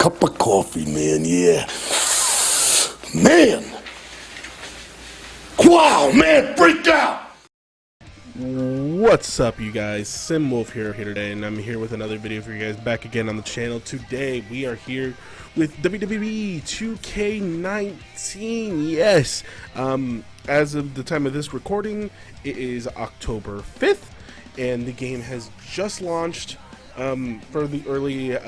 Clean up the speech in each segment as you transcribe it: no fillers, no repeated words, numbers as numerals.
cup of coffee, man, yeah. Man! Wow, man, freaked out! What's up, you guys? SimWolfHero here today, and I'm here with another video for you guys back again on the channel. Today we are here with WWE 2K19. Yes, as of the time of this recording, it is October 5th, and the game has just launched for the early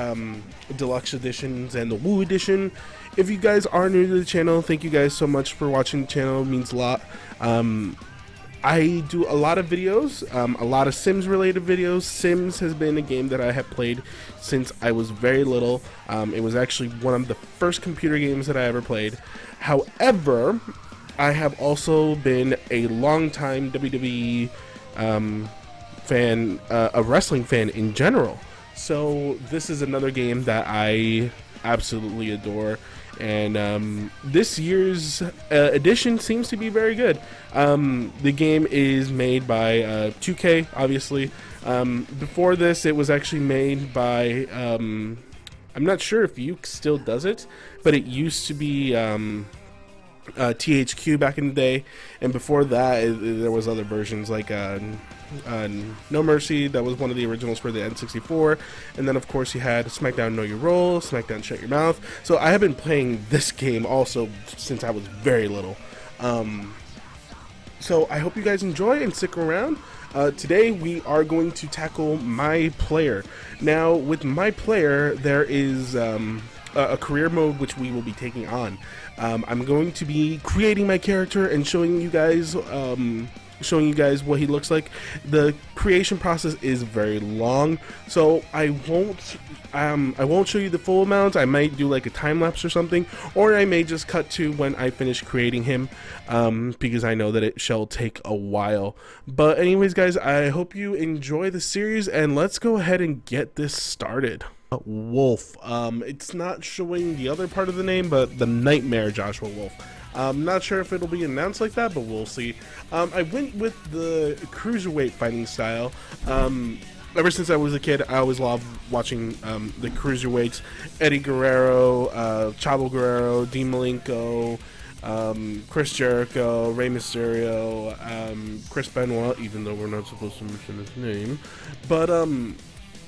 deluxe editions and the Woo edition. If you guys are new to the channel, thank you guys so much for watching the channel. It means a lot. I do a lot of videos, a lot of Sims related videos. Sims has been a game that I have played since I was very little. It was actually one of the first computer games that I ever played. However, I have also been a longtime WWE fan, a wrestling fan in general. So this is another game that I absolutely adore. And this year's edition seems to be very good. The game is made by 2K, obviously. Before this, it was actually made by, I'm not sure if Uke still does it, but it used to be THQ back in the day. And before that, there was other versions like No Mercy, that was one of the originals for the N64, and then of course you had SmackDown Know Your Role, SmackDown Shut Your Mouth. So I have been playing this game also since I was very little. So I hope you guys enjoy and stick around. Today we are going to tackle My Player. Now with My Player there is a career mode which we will be taking on. I'm going to be creating my character and showing you guys what he looks like. The creation process is very long, so I won't show you the full amount. I might do like a time lapse or something, or I may just cut to when I finish creating him, because I know that it shall take a while. But anyways, guys, I hope you enjoy the series, and let's go ahead and get this started. Wolf. It's not showing the other part of the name, but the Nightmare Joshua Wolf. I'm not sure if it'll be announced like that, but we'll see. I went with the cruiserweight fighting style. Ever since I was a kid, I always loved watching the cruiserweights. Eddie Guerrero, Chavo Guerrero, Dean Malenko, Chris Jericho, Rey Mysterio, Chris Benoit, even though we're not supposed to mention his name. But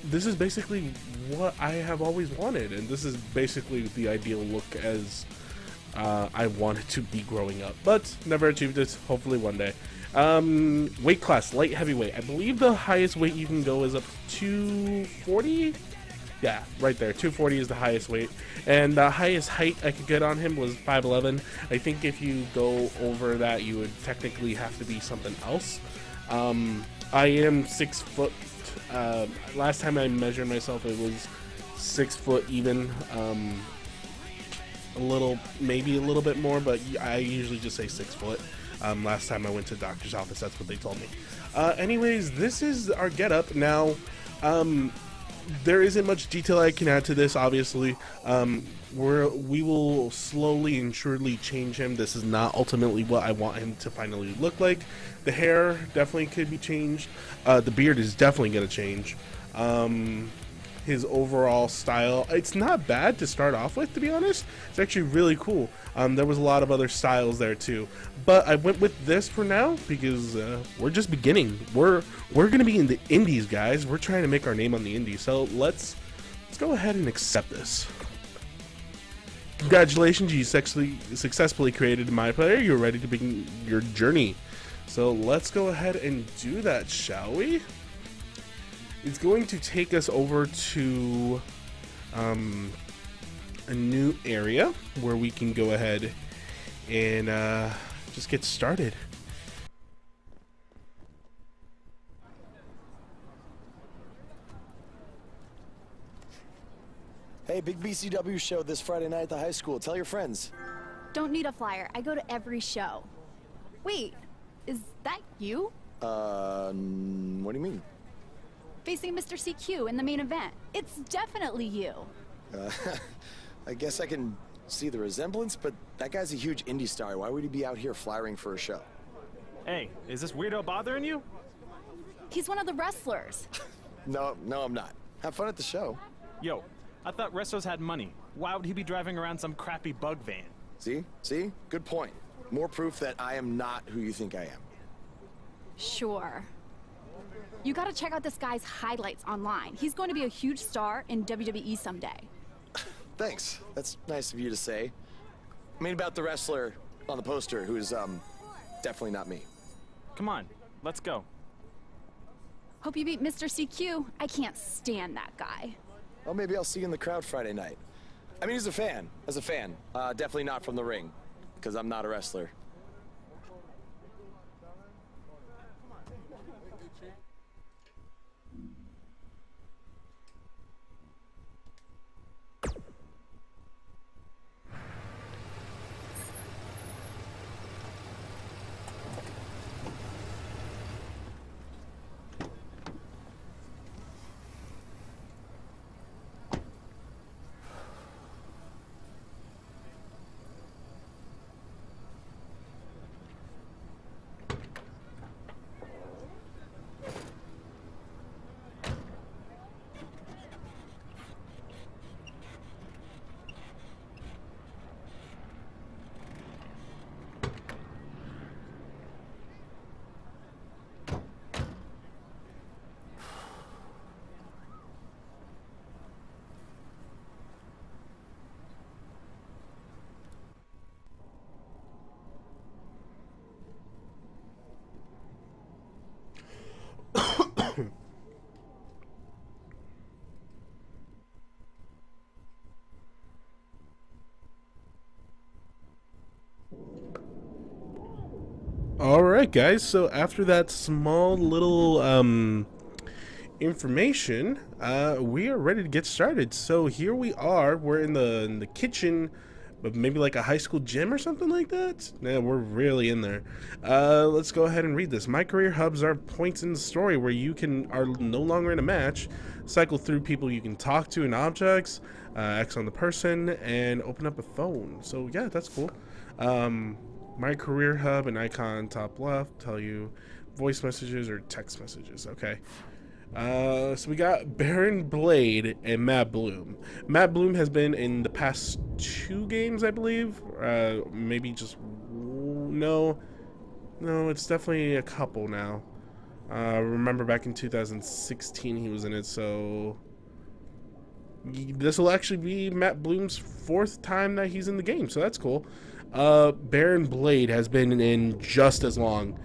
this is basically what I have always wanted, and this is basically the ideal look as I wanted to be growing up, but never achieved it. Hopefully one day. Weight class, light heavyweight. I believe the highest weight you can go is up to 240. Yeah, right there. 240 is the highest weight, and the highest height I could get on him was 5'11". I think if you go over that, you would technically have to be something else. I am 6 foot. Last time I measured myself, it was 6 foot even. Maybe a little bit more, but I usually just say 6 foot. Last time I went to the doctor's office, that's what they told me. Anyways, this is our getup. Now, there isn't much detail I can add to this, obviously. We will slowly and surely change him. This is not ultimately what I want him to finally look like. The hair definitely could be changed. The beard is definitely going to change. His overall style, it's not bad to start off with, to be honest. It's actually really cool. There was a lot of other styles there too, but I went with this for now because we're just beginning. We're gonna be in the indies, guys. We're trying to make our name on the indies, so let's go ahead and accept this. Congratulations, you successfully created My Player. You're ready to begin your journey, so let's go ahead and do that, shall we? It's going to take us over to a new area where we can go ahead and just get started. Hey, big BCW show this Friday night at the high school. Tell your friends. Don't need a flyer. I go to every show. Wait, is that you? What do you mean? Facing Mr. CQ in the main event. It's definitely you. I guess I can see the resemblance, but that guy's a huge indie star. Why would he be out here flyering for a show? Hey, is this weirdo bothering you? He's one of the wrestlers. No, I'm not. Have fun at the show. Yo, I thought wrestlers had money. Why would he be driving around some crappy bug van? See? See? Good point. More proof that I am not who you think I am. Sure. You gotta check out this guy's highlights online. He's going to be a huge star in WWE someday. Thanks. That's nice of you to say. I mean about the wrestler on the poster who's, definitely not me. Come on, let's go. Hope you beat Mr. CQ. I can't stand that guy. Well, maybe I'll see you in the crowd Friday night. I mean, as a fan. Definitely not from the ring, because I'm not a wrestler. Alright guys, so after that small little information, we are ready to get started. So here we are, we're in the kitchen, but maybe like a high school gym or something like that? Yeah, we're really in there. Let's go ahead and read this. My career hubs are points in the story where you are no longer in a match, cycle through people you can talk to and objects, X on the person, and open up a phone. So yeah, that's cool. My career hub and icon top left tell you voice messages or text messages. Okay. So we got Baron Blade and Matt Bloom. Matt Bloom has been in the past 2 games, I believe. Maybe just no, it's definitely a couple now. Remember back in 2016 he was in it, so this will actually be Matt Bloom's 4th time that he's in the game, so that's cool. Baron Blade has been in just as long.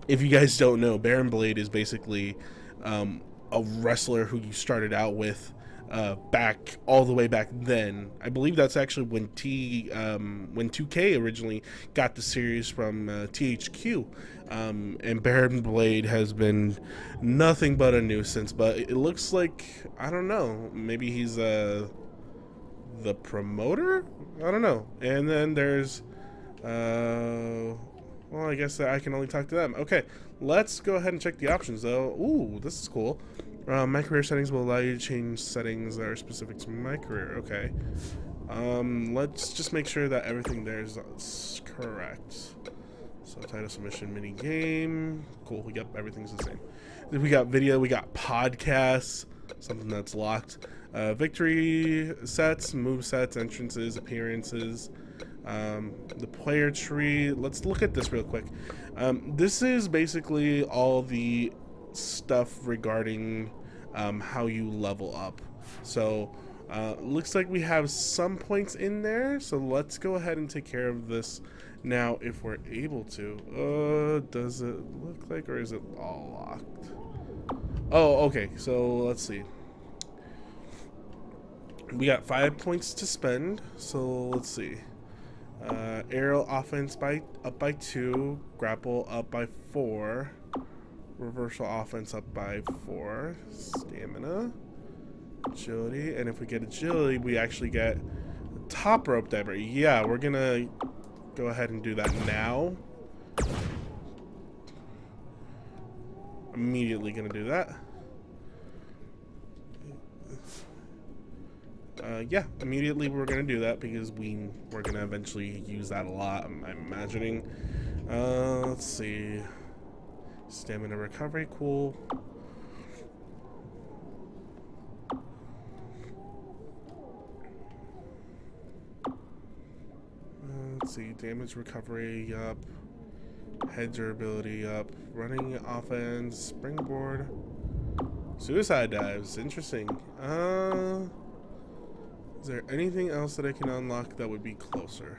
If you guys don't know, Baron Blade is basically a wrestler who you started out with back all the way back then. I believe that's actually when 2K originally got the series from THQ. And Baron Blade has been nothing but a nuisance, but it looks like, I don't know, maybe he's the promoter? I don't know. And then there's well, I guess I can only talk to them. Okay, let's go ahead and check the options though. Ooh, this is cool. My career settings will allow you to change settings that are specific to my career. Okay. Let's just make sure that everything there is correct. So title, submission, mini game. Cool. Yep, everything's the same. Then we got video, we got podcasts, something that's locked. Victory sets, move sets, entrances, appearances, the player tree. Let's look at this real quick. This is basically all the stuff regarding how you level up. So looks like we have some points in there, so let's go ahead and take care of this now if we're able to. Does it look like, or is it all locked? Oh, okay, so let's see. We got 5 points to spend, so let's see. Aerial offense up by 2, grapple up by 4, reversal offense up by 4, stamina, agility, and if we get agility, we actually get top rope diver. Yeah, we're gonna go ahead and do that now. Immediately gonna do that. Yeah, immediately we're gonna do that because we're gonna eventually use that a lot, I'm imagining. Let's see. Stamina recovery, cool. let's see, damage recovery, yup. Head durability, yup. Running offense, springboard. Suicide dives, interesting. Is there anything else that I can unlock that would be closer?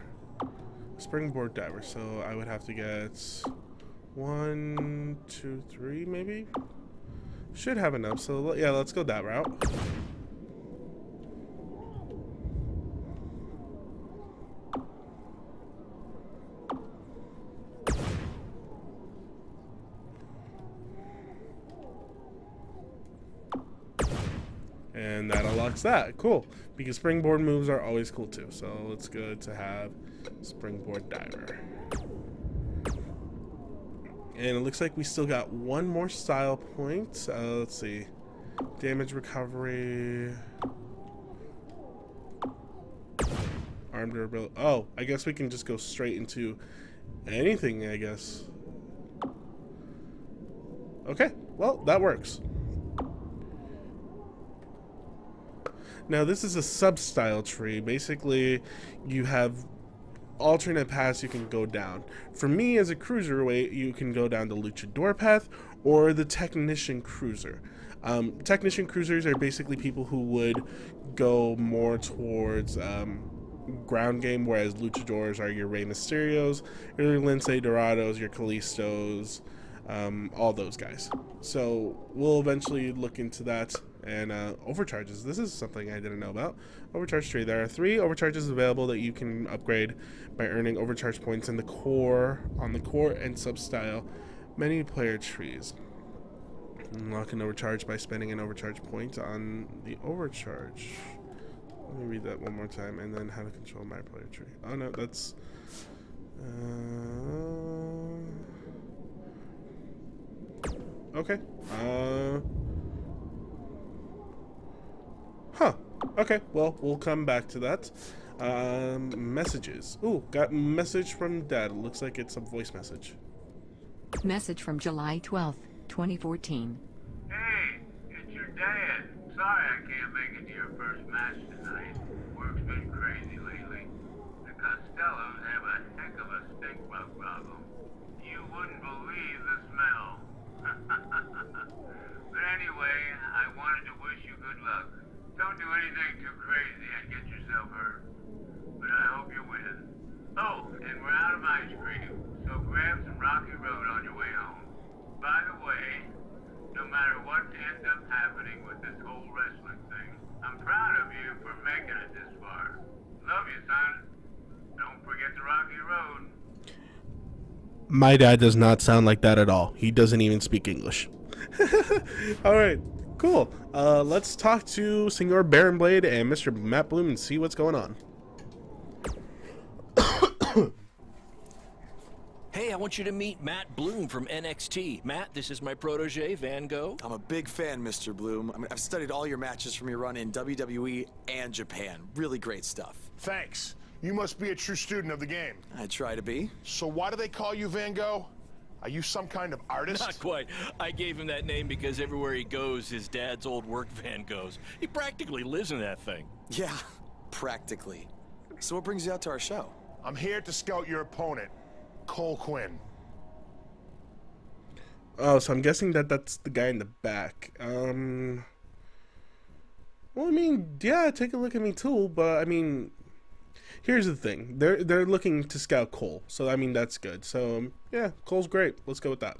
Springboard diver, so I would have to get 1, 2, 3 maybe? Should have enough, so yeah, let's go that route. And that unlocks that. Cool. Because springboard moves are always cool too. So it's good to have springboard diver. And it looks like we still got one more style point. Let's see. Damage recovery. Arm durability. Oh, I guess we can just go straight into anything, I guess. Okay, well, that works. Now, this is a sub-style tree. Basically, you have alternate paths you can go down. For me, as a cruiserweight, you can go down the luchador path or the technician cruiser. Technician cruisers are basically people who would go more towards ground game, whereas luchadors are your Rey Mysterios, your Lince Dorados, your Kalistos, all those guys. So we'll eventually look into that. And overcharges. This is something I didn't know about. Overcharge tree. There are 3 overcharges available that you can upgrade by earning overcharge points in the core, on the core and sub-style many player trees. Unlock an overcharge by spending an overcharge point on the overcharge. Let me read that one more time. And then how to control my player tree. Oh no, that's... okay. Huh. Okay, well, we'll come back to that. Messages. Ooh, got a message from Dad. It looks like it's a voice message. Message from July 12th, 2014. Hey, it's your dad. Sorry I can't make it to your first match tonight. Work's been crazy lately. The Costellos have a heck of a stink bug problem. You wouldn't believe the smell. But anyway, I wanted to wish you good luck. Don't do anything too crazy and get yourself hurt. But I hope you win. Oh, and we're out of ice cream, so grab some Rocky Road on your way home. By the way, no matter what ends up happening with this whole wrestling thing, I'm proud of you for making it this far. Love you, son. Don't forget the Rocky Road. My dad does not sound like that at all. He doesn't even speak English. All right. Cool. Let's talk to Senor Baronblade and Mr. Matt Bloom and see what's going on. Hey, I want you to meet Matt Bloom from NXT. Matt, this is my protege, Van Gogh. I'm a big fan, Mr. Bloom. I mean, I've studied all your matches from your run in WWE and Japan. Really great stuff. Thanks. You must be a true student of the game. I try to be. So why do they call you Van Gogh? Are you some kind of artist? Not quite. I gave him that name because everywhere he goes, his dad's old work van goes. He practically lives in that thing. Yeah, practically. So what brings you out to our show? I'm here to scout your opponent, Cole Quinn. Oh, so I'm guessing that that's the guy in the back. Well, I mean, yeah, take a look at me too, but I mean, here's the thing. They're looking to scout Cole, so I mean that's good. So yeah, Cole's great. Let's go with that.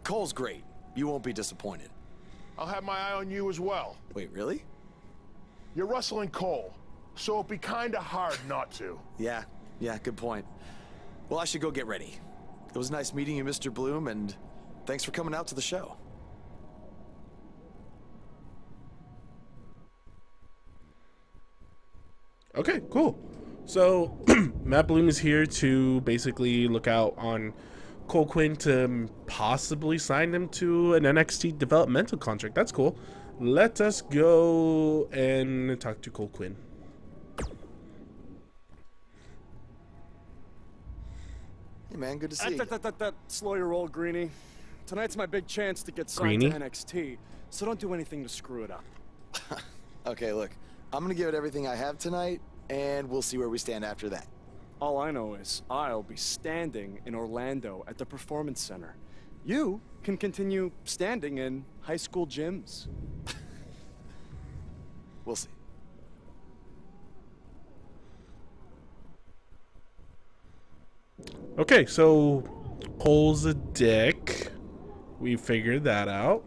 Cole's great. You won't be disappointed. I'll have my eye on you as well. Wait, really? You're wrestling Cole, so it'd be kinda hard not to. Yeah, good point. Well, I should go get ready. It was nice meeting you, Mr. Bloom, and thanks for coming out to the show. Okay, cool. So Matt Bloom is here to basically look out on Cole Quinn to possibly sign him to an NXT developmental contract. That's cool. Let us go and talk to Cole Quinn. Hey, man, good to see you. Slow your roll, Greenie. Tonight's my big chance to get signed to NXT, so don't do anything to screw it up. Okay, look, I'm gonna give it everything I have tonight, and we'll see where we stand after that. All I know is I'll be standing in Orlando at the Performance Center. You can continue standing in high school gyms. We'll see. Okay, so Cole's a dick. We figured that out.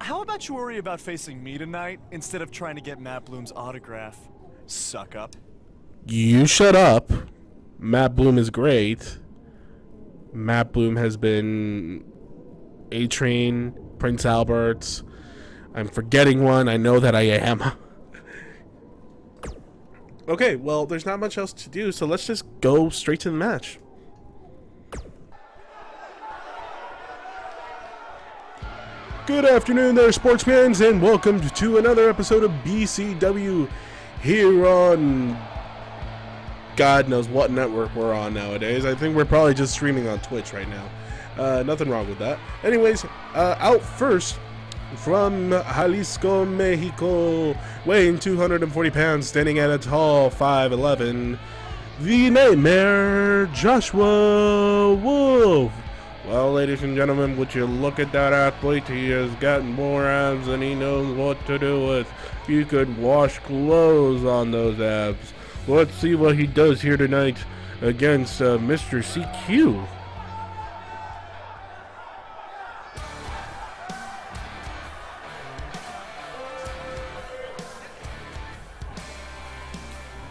How about you worry about facing me tonight instead of trying to get Matt Bloom's autograph? Suck up. You shut up. Matt Bloom is great. Matt Bloom has been A-Train, Prince Albert's. I'm forgetting one. I know that I am. Okay, well, there's not much else to do, so let's just go straight to the match. Good afternoon there, sports fans, and welcome to another episode of BCW here on God knows what network we're on nowadays. I think we're probably just streaming on Twitch right now. Nothing wrong with that. Anyways, out first from Jalisco, Mexico, weighing 240 pounds, standing at a tall 5'11", the Nightmare Joshua Wolf. Well, ladies and gentlemen, would you look at that athlete? He has got more abs than he knows what to do with. You could wash clothes on those abs. Let's see what he does here tonight against Mr. CQ.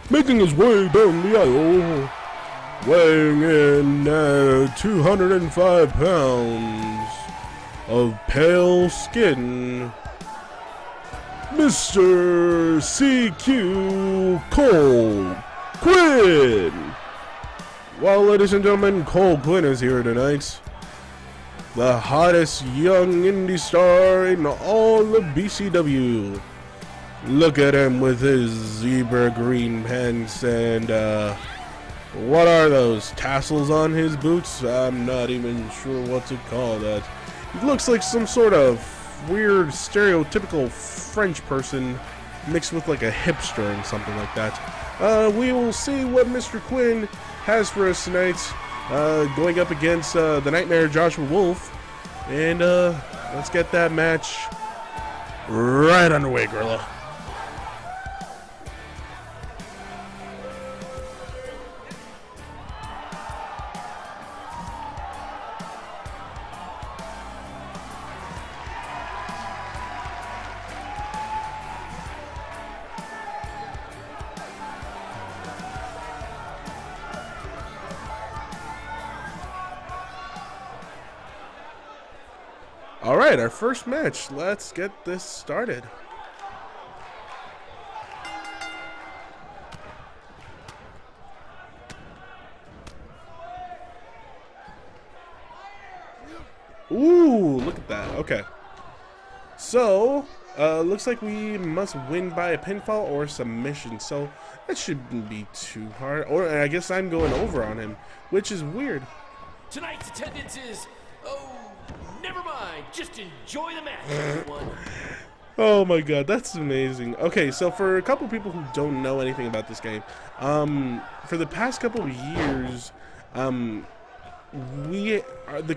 Making his way down the aisle, weighing in at 205 pounds of pale skin, Mr. CQ Cole Quinn. Well, ladies and gentlemen, Cole Quinn is here tonight. The hottest young indie star in all of BCW. Look at him with his zebra green pants and, what are those, tassels on his boots? I'm not even sure what to call that. He looks like some sort of weird, stereotypical French person mixed with like a hipster and something like that. We will see what Mr. Quinn has for us tonight, going up against the Nightmare Joshua Wolf. And let's get that match right underway, Gorilla. Alright, our first match. Let's get this started. Ooh, look at that. Okay. So, looks like we must win by a pinfall or submission. So, that shouldn't be too hard. Or I guess I'm going over on him, which is weird. Tonight's attendance is... never mind. Just enjoy the match, everyone. Oh my god, that's amazing. Okay, so for a couple people who don't know anything about this game, for the past couple of years, the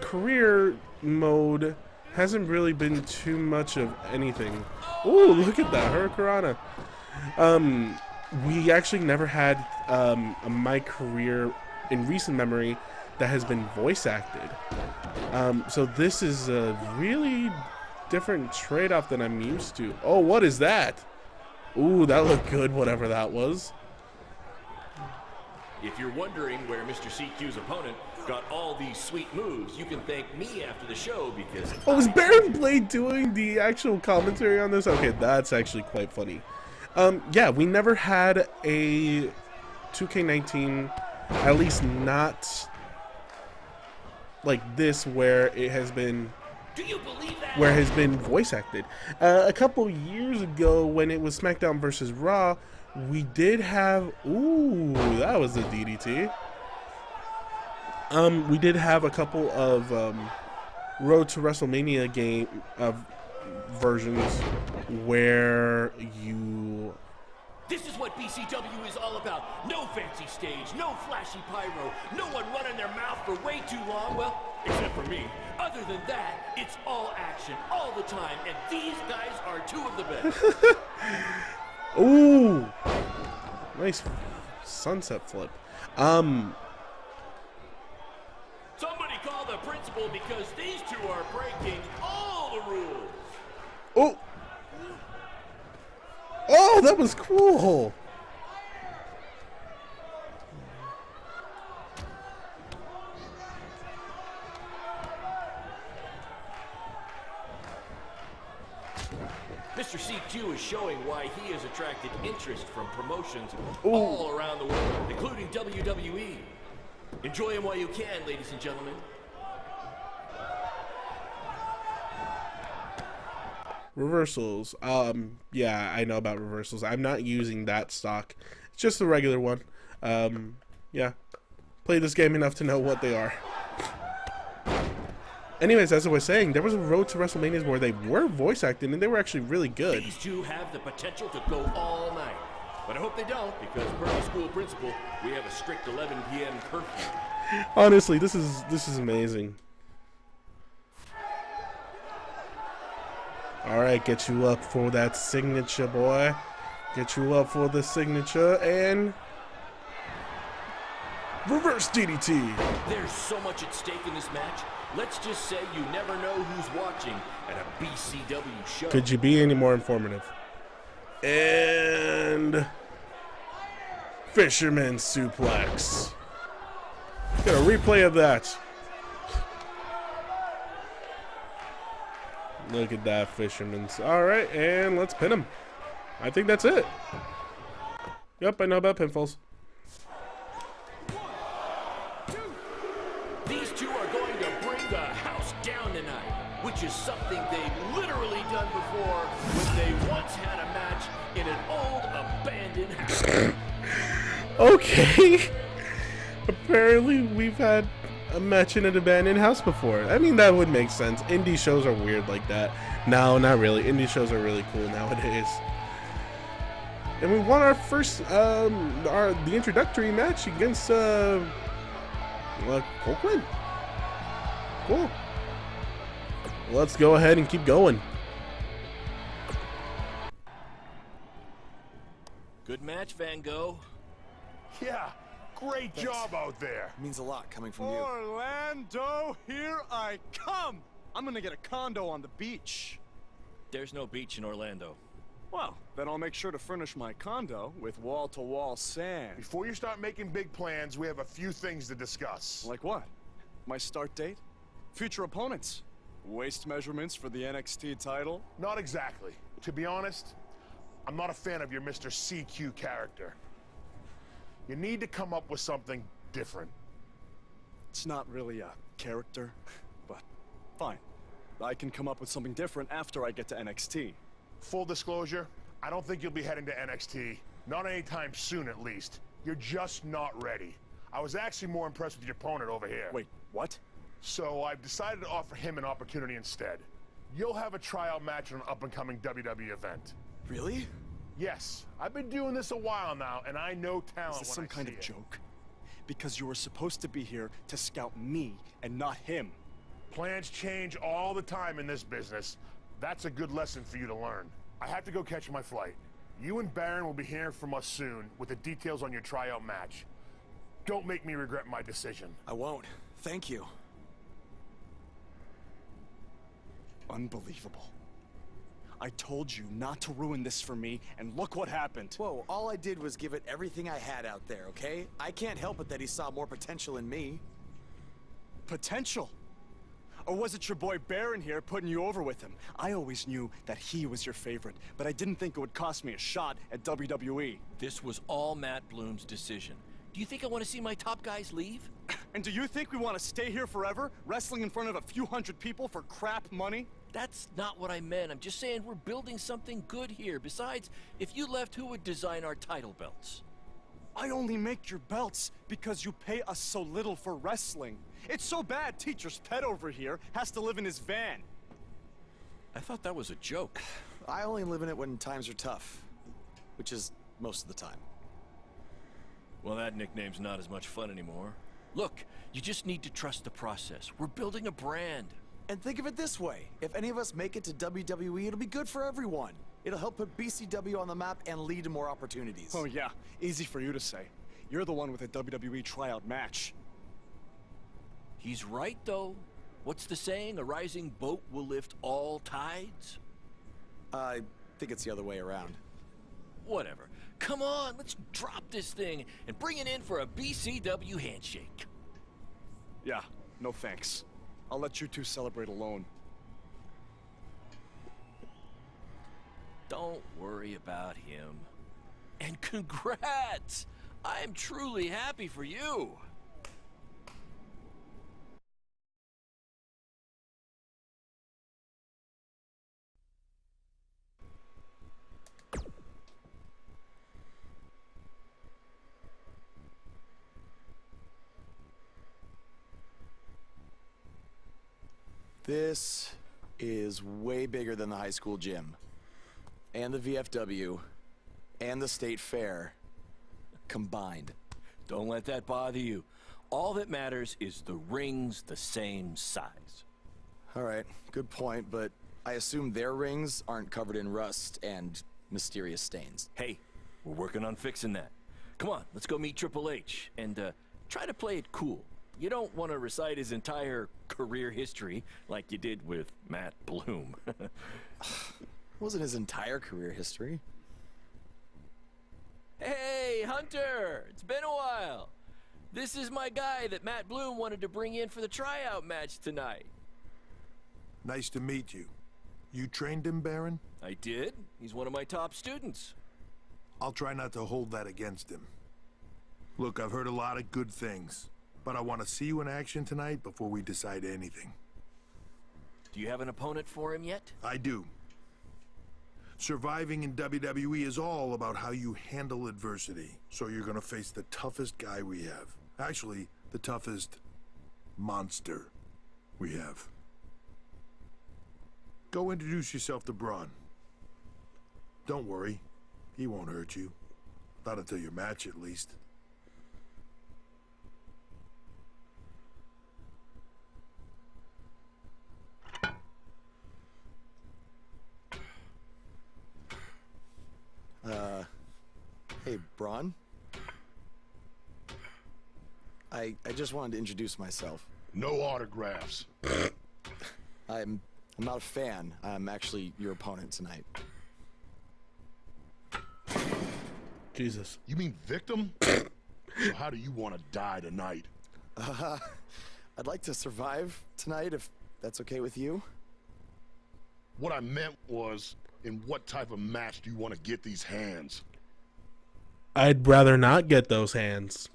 career mode hasn't really been too much of anything. Ooh, look at that, Hurricanrana. We actually never had a My Career in recent memory that has been voice acted. So this is a really different trade-off than I'm used to. Oh, what is that? Ooh, that looked good, whatever that was. If you're wondering where Mr. CQ's opponent got all these sweet moves, you can thank me after the show because... Oh, is Baron Blade doing the actual commentary on this? Okay, that's actually quite funny. Yeah, we never had a 2K19, at least not like this, where it has been... Do you believe that? Where it has been voice acted. A couple years ago, when it was SmackDown versus Raw, we did have... Ooh, that was a DDT. We did have a couple of Road to WrestleMania game versions where you... This is what what BCW is all about. No fancy stage, no flashy pyro, no one running their mouth for way too long, well, except for me. Other than that, it's all action, all the time, and these guys are two of the best. Ooh, nice sunset flip. Somebody call the principal because these two are breaking all the rules. Oh, oh, that was cool. Mr. CQ is showing why he has attracted interest from promotions all around the world, including WWE. Enjoy him while you can, ladies and gentlemen. Reversals. Yeah, I know about reversals. I'm not using that stock. It's just the regular one. Yeah. Played this game enough to know what they are. Anyways, as I was saying, there was a Road to WrestleManias where they were voice acting and they were actually really good. These two have the potential to go all night. But I hope they don't, because per the school principal, we have a strict 11 p.m. curfew. Honestly, this is amazing. All right, get you up for that signature, boy. Get you up for the signature and reverse DDT. There's so much at stake in this match. Let's just say you never know who's watching at a BCW show. Could you be any more informative? And Fisherman Suplex. Got a replay of that. Look at that, Fisherman's. All right, and let's pin him. I think that's it. Yep, I know about pinfalls. These two are going to bring the house down tonight, which is something they've literally done before when they once had a match in an old abandoned house. Okay. Apparently, we've had a match in an abandoned house before. I mean, that would make sense. Indie shows are weird like that. No, not really. Indie shows are really cool nowadays. And we won our first, the introductory match against, Copeland? Cool. Let's go ahead and keep going. Good match, Van Gogh. Yeah, great job out there. It means a lot coming from you. Orlando, here I come. I'm gonna get a condo on the beach. There's no beach in Orlando. Well, then I'll make sure to furnish my condo with wall-to-wall sand. Before you start making big plans, we have a few things to discuss. Like what? My start date? Future opponents? Waist measurements for the NXT title? Not exactly. To be honest, I'm not a fan of your Mr. CQ character. You need to come up with something different. It's not really a character, but fine. I can come up with something different after I get to NXT. Full disclosure, I don't think you'll be heading to NXT. Not anytime soon, at least. You're just not ready. I was actually more impressed with your opponent over here. Wait, what? So I've decided to offer him an opportunity instead. You'll have a tryout match on an up-and-coming WWE event. Really? Yes. I've been doing this a while now, and I know talent. Is this some kind of joke? Because you were supposed to be here to scout me and not him. Plans change all the time in this business. That's a good lesson for you to learn. I have to go catch my flight. You and Baron will be hearing from us soon with the details on your tryout match. Don't make me regret my decision. I won't. Thank you. Unbelievable. I told you not to ruin this for me, and look what happened. Whoa, all I did was give it everything I had out there, okay? I can't help it that he saw more potential in me. Potential? Or was it your boy Baron here putting you over with him? I always knew that he was your favorite, but I didn't think it would cost me a shot at WWE. This was all Matt Bloom's decision. Do you think I want to see my top guys leave? And do you think we want to stay here forever, wrestling in front of a few hundred people for crap money? That's not what I meant. I'm just saying we're building something good here. Besides, if you left, who would design our title belts? I only make your belts because you pay us so little for wrestling. It's so bad Teacher's pet over here has to live in his van. I thought that was a joke. I only live in it when times are tough. Which is most of the time. Well, that nickname's not as much fun anymore. Look, you just need to trust the process. We're building a brand. And think of it this way. If any of us make it to WWE, it'll be good for everyone. It'll help put BCW on the map and lead to more opportunities. Oh yeah, easy for you to say. You're the one with a WWE tryout match. He's right, though. What's the saying? A rising boat will lift all tides? I think it's the other way around. Whatever. Come on, let's drop this thing and bring it in for a BCW handshake. Yeah, no thanks. I'll let you two celebrate alone. Don't worry about him. And congrats! I'm truly happy for you. This is way bigger than the high school gym, and the VFW, and the state fair combined. Don't let that bother you. All that matters is the ring's the same size. All right, good point, but I assume their rings aren't covered in rust and mysterious stains. Hey, we're working on fixing that. Come on, let's go meet Triple H and try to play it cool. You don't want to recite his entire career history like you did with Matt Bloom. Wasn't his entire career history. Hey, Hunter! It's been a while. This is my guy that Matt Bloom wanted to bring in for the tryout match tonight. Nice to meet you. You trained him, Baron? I did. He's one of my top students. I'll try not to hold that against him. Look, I've heard a lot of good things, but I want to see you in action tonight before we decide anything. Do you have an opponent for him yet? I do. Surviving in WWE is all about how you handle adversity. So you're gonna face the toughest guy we have. Actually, the toughest monster we have. Go introduce yourself to Braun. Don't worry, he won't hurt you. Not until your match, at least. Hey, Braun? I just wanted to introduce myself. No autographs. I'm not a fan. I'm actually your opponent tonight. Jesus. You mean victim? So how do you want to die tonight? I'd like to survive tonight if that's okay with you. What I meant was, in what type of match do you want to get these hands? I'd rather not get those hands.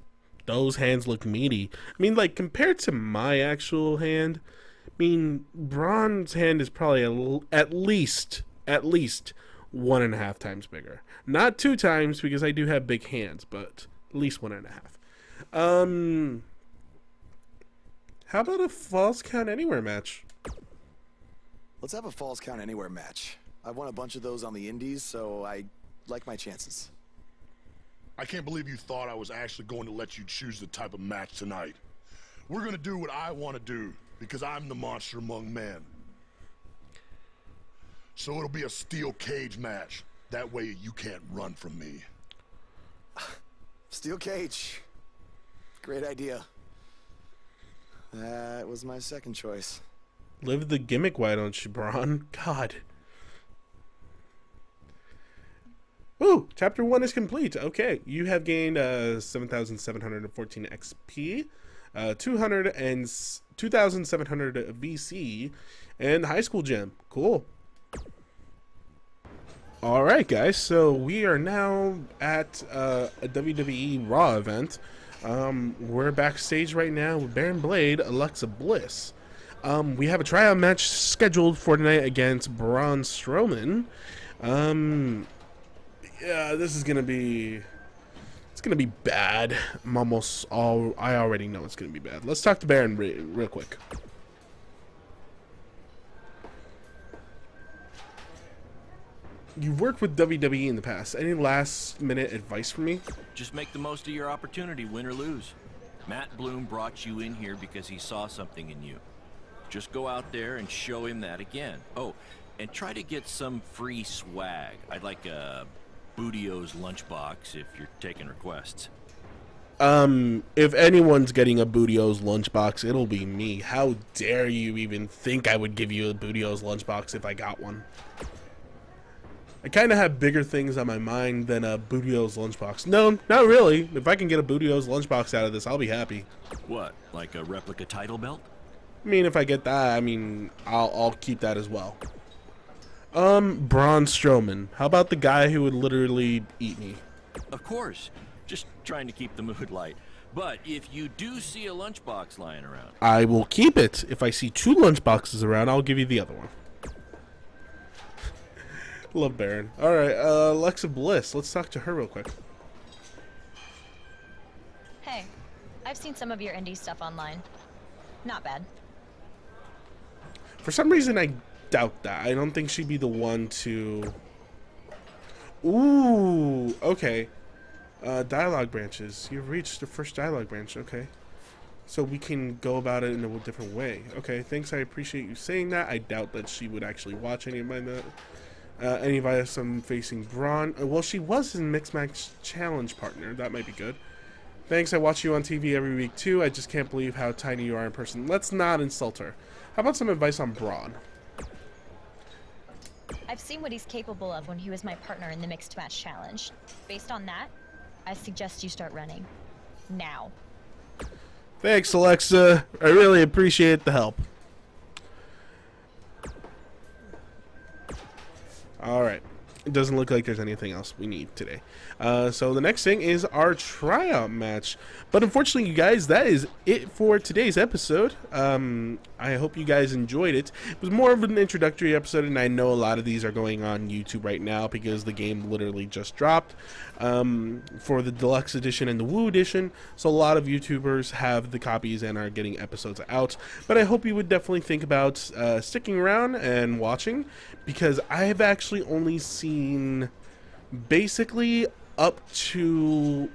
Those hands look meaty. I mean, like, compared to my actual hand, I mean, Braun's hand is probably at least 1.5 times bigger. Not 2 times, because I do have big hands, but at least 1.5. How about a Falls Count Anywhere match? Let's have a Falls Count Anywhere match. I've won a bunch of those on the indies, so I like my chances. I can't believe you thought I was actually going to let you choose the type of match tonight. We're going to do what I want to do, because I'm the monster among men. So it'll be a steel cage match. That way you can't run from me. Steel cage. Great idea. That was my second choice. Live the gimmick, why don't you, Braun? God. Ooh, chapter 1 is complete. Okay, you have gained 7,714 XP, 2,700 VC, and the high school gem. Cool. All right, guys. So we are now at a WWE Raw event. We're backstage right now with Baron Blade, Alexa Bliss. We have a tryout match scheduled for tonight against Braun Strowman. Yeah, this is gonna be. It's gonna be bad. I already know it's gonna be bad. Let's talk to Baron real quick. You've worked with WWE in the past. Any last minute advice for me? Just make the most of your opportunity, win or lose. Matt Bloom brought you in here because he saw something in you. Just go out there and show him that again. Oh, and try to get some free swag. I'd like a Bootio's lunchbox if you're taking requests. If anyone's getting a Bootio's lunchbox, it'll be me. How dare you even think I would give you a Bootio's lunchbox if I got one? I kind of have bigger things on my mind than a Bootio's lunchbox. No, not really. If I can get a Bootio's lunchbox out of this, I'll be happy. What, like a replica title belt? I mean, if I get that, I mean, I'll keep that as well. Braun Strowman. How about the guy who would literally eat me? Of course. Just trying to keep the mood light. But if you do see a lunchbox lying around, I will keep it. If I see 2 lunchboxes around, I'll give you the other one. Love Baron. Alright, Alexa Bliss. Let's talk to her real quick. Hey, I've seen some of your indie stuff online. Not bad. For some reason, I doubt that. I don't think she'd be the one to... Ooh, okay. Dialogue branches. You've reached the first dialogue branch. Okay. So we can go about it in a different way. Okay, thanks. I appreciate you saying that. I doubt that she would actually watch any of my... any of us facing Braun. Well, she was in Mixed Match Challenge partner. That might be good. Thanks. I watch you on TV every week too. I just can't believe how tiny you are in person. Let's not insult her. How about some advice on Braun? I've seen what he's capable of when he was my partner in the Mixed Match Challenge. Based on that, I suggest you start running. Now. Thanks, Alexa. I really appreciate the help. Alright. It doesn't look like there's anything else we need today. So the next thing is our tryout match. But unfortunately, you guys, that is it for today's episode. I hope you guys enjoyed it. It was more of an introductory episode, and I know a lot of these are going on YouTube right now because the game literally just dropped for the Deluxe Edition and the Woo Edition. So a lot of YouTubers have the copies and are getting episodes out. But I hope you would definitely think about sticking around and watching, because I have actually only seen basically up to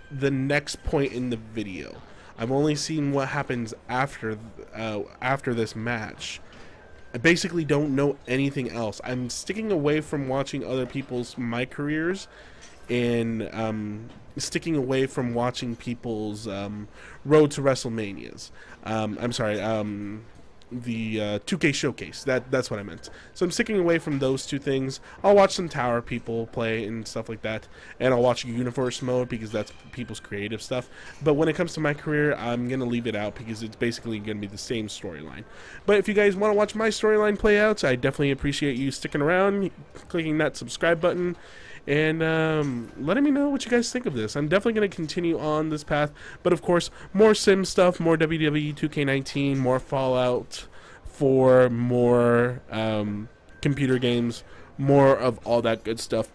the next point in the video. I've only seen what happens after this match. I basically don't know anything else. I'm sticking away from watching other people's my careers, and sticking away from watching people's Road to WrestleManias. I'm sorry, the 2K Showcase. That's what I meant. So I'm sticking away from those two things. I'll watch some Tower people play and stuff like that, and I'll watch Universe Mode because that's people's creative stuff. But when it comes to my career, I'm gonna leave it out because it's basically gonna be the same storyline. But if you guys want to watch my storyline play out, I definitely appreciate you sticking around, clicking that subscribe button, and letting me know what you guys think of this. I'm definitely going to continue on this path, but of course, more Sim stuff, more WWE 2K19, more Fallout 4, more computer games, more of all that good stuff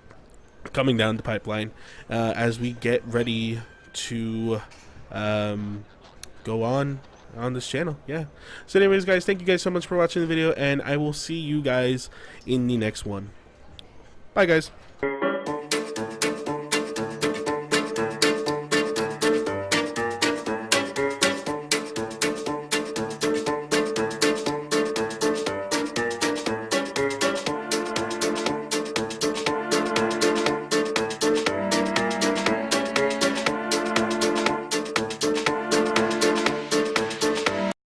coming down the pipeline as we get ready to go on this channel. Yeah. So anyways, guys, thank you guys so much for watching the video, and I will see you guys in the next one. Bye, guys.